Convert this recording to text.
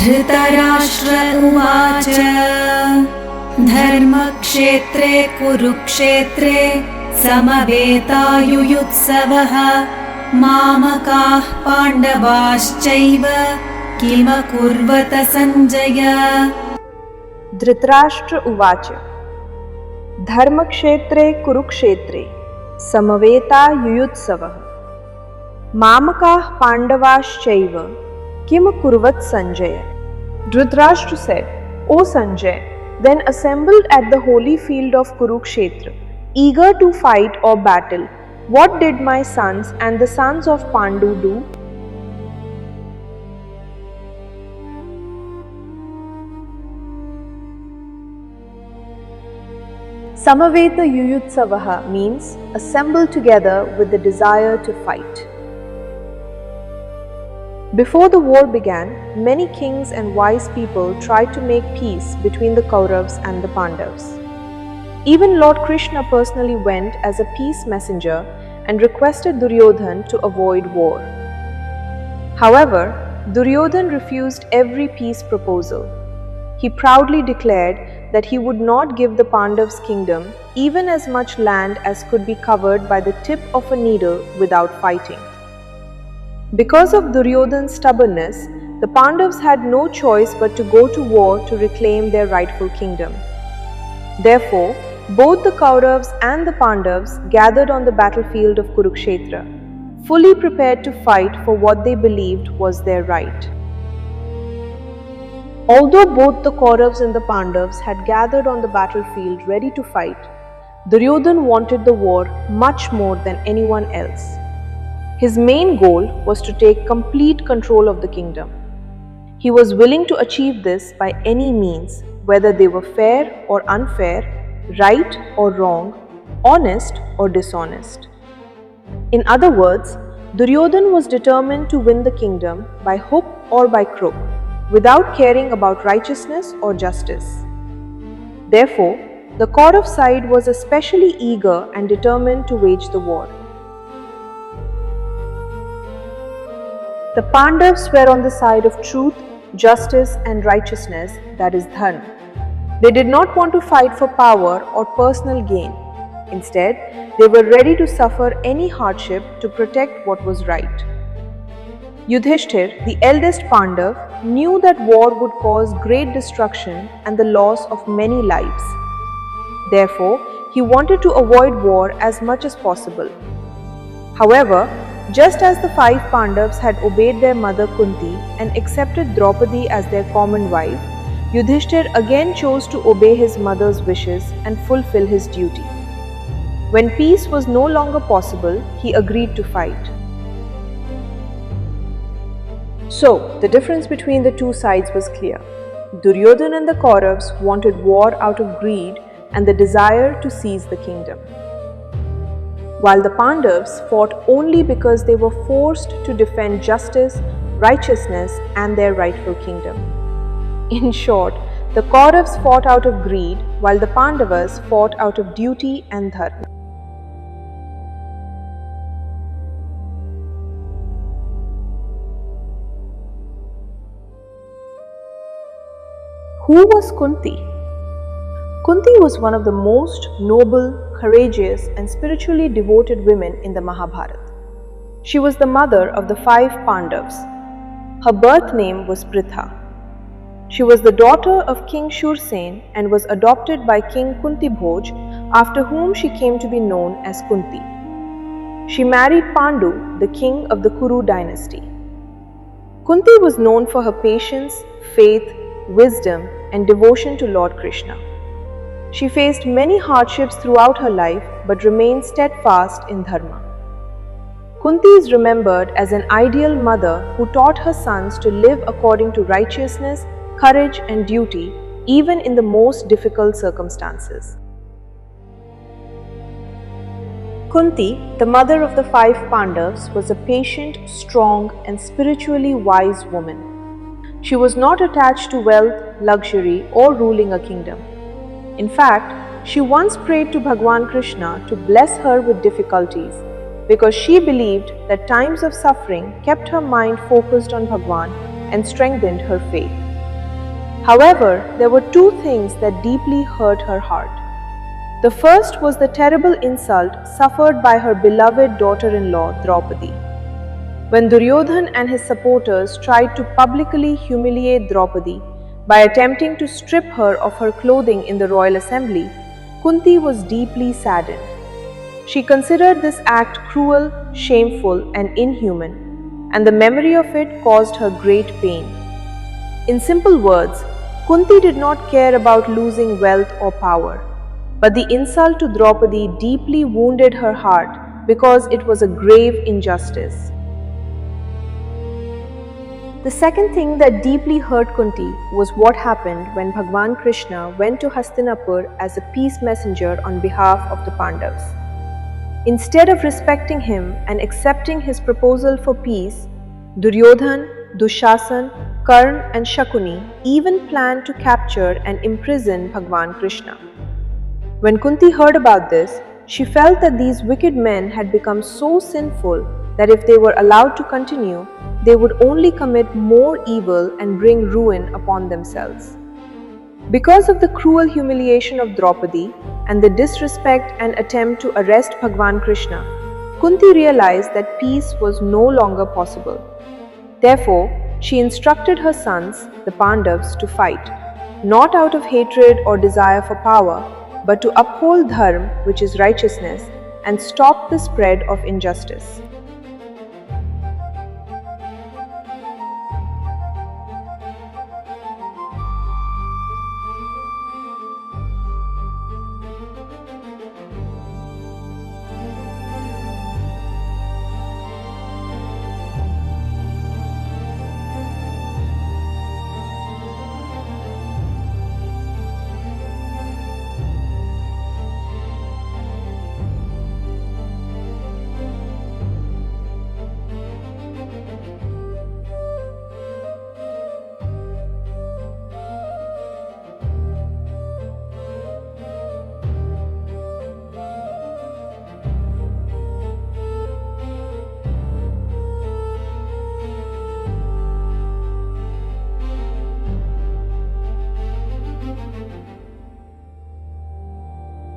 धृतराष्ट्र उवाच धर्मक्षेत्रे कुरुक्षेत्रे समवेता युयुत्सवः मामकाः पाण्डवाश्चैव किमकुर्वत संजय। धृतराष्ट्र उवाच धर्मक्षेत्रे कुरुक्षेत्रे समवेता युयुत्सवः मामकाः पाण्डवाश्चैव किम kurvat Sanjaya. Dhritarashtra said, O Sanjay, then assembled at the holy field of Kurukshetra, eager to fight or battle, what did my sons and the sons of Pandu do? Samaveta Yuyutsavaḥ means assemble together with the desire to fight. Before the war began, many kings and wise people tried to make peace between the Kauravas and the Pandavas. Even Lord Krishna personally went as a peace messenger and requested Duryodhan to avoid war. However, Duryodhan refused every peace proposal. He proudly declared that he would not give the Pandavas' kingdom even as much land as could be covered by the tip of a needle without fighting. Because of Duryodhan's stubbornness, the Pandavas had no choice but to go to war to reclaim their rightful kingdom. Therefore, both the Kauravas and the Pandavas gathered on the battlefield of Kurukshetra, fully prepared to fight for what they believed was their right. Although both the Kauravas and the Pandavas had gathered on the battlefield ready to fight, Duryodhan wanted the war much more than anyone else. His main goal was to take complete control of the kingdom. He was willing to achieve this by any means, whether they were fair or unfair, right or wrong, honest or dishonest. In other words, Duryodhan was determined to win the kingdom by hook or by crook, without caring about righteousness or justice. Therefore, the Kaurav side was especially eager and determined to wage the war. The Pandavas were on the side of truth, justice and righteousness, that is Dharma. They did not want to fight for power or personal gain. Instead, they were ready to suffer any hardship to protect what was right. Yudhishthir, the eldest Pandav, knew that war would cause great destruction and the loss of many lives. Therefore, he wanted to avoid war as much as possible. However, just as the 5 Pandavas had obeyed their mother Kunti and accepted Draupadi as their common wife, Yudhishthir again chose to obey his mother's wishes and fulfill his duty. When peace was no longer possible, he agreed to fight. So, the difference between the two sides was clear. Duryodhan and the Kauravas wanted war out of greed and the desire to seize the kingdom, while the Pandavas fought only because they were forced to defend justice, righteousness and their rightful kingdom. In short, the Kauravas fought out of greed while the Pandavas fought out of duty and dharma. Who was Kunti? Kunti was one of the most noble, courageous and spiritually devoted women in the Mahabharata. She was the mother of the 5 Pandavas. Her birth name was Pritha. She was the daughter of King Shursen and was adopted by King Kunti Bhoj, after whom she came to be known as Kunti. She married Pandu, the king of the Kuru dynasty. Kunti was known for her patience, faith, wisdom and devotion to Lord Krishna. She faced many hardships throughout her life but remained steadfast in Dharma. Kunti is remembered as an ideal mother who taught her sons to live according to righteousness, courage and duty even in the most difficult circumstances. Kunti, the mother of the 5 Pandavas, was a patient, strong and spiritually wise woman. She was not attached to wealth, luxury or ruling a kingdom. In fact, she once prayed to bhagwankrishna to bless her with difficulties because she believed that times of suffering kept her mind focused on Bhagwan and strengthened her faith. However, there were two things that deeply hurt her heart. The first was the terrible insult suffered by her beloved daughter-in-law Draupadi. When Duryodhan and his supporters tried to publicly humiliate Draupadi by attempting to strip her of her clothing in the royal assembly, Kunti was deeply saddened. She considered this act cruel, shameful, and inhuman, and the memory of it caused her great pain. In simple words, Kunti did not care about losing wealth or power, but the insult to Draupadi deeply wounded her heart because it was a grave injustice. The second thing that deeply hurt Kunti was what happened when Bhagwan Krishna went to Hastinapur as a peace messenger on behalf of the Pandavas. Instead of respecting him and accepting his proposal for peace, Duryodhan, Dushasan, Karna and Shakuni even planned to capture and imprison Bhagwan Krishna. When Kunti heard about this, she felt that these wicked men had become so sinful that if they were allowed to continue, they would only commit more evil and bring ruin upon themselves. Because of the cruel humiliation of Draupadi and the disrespect and attempt to arrest Bhagwan Krishna, Kunti realized that peace was no longer possible. Therefore, she instructed her sons, the Pandavas, to fight, not out of hatred or desire for power, but to uphold Dharma, which is righteousness, and stop the spread of injustice.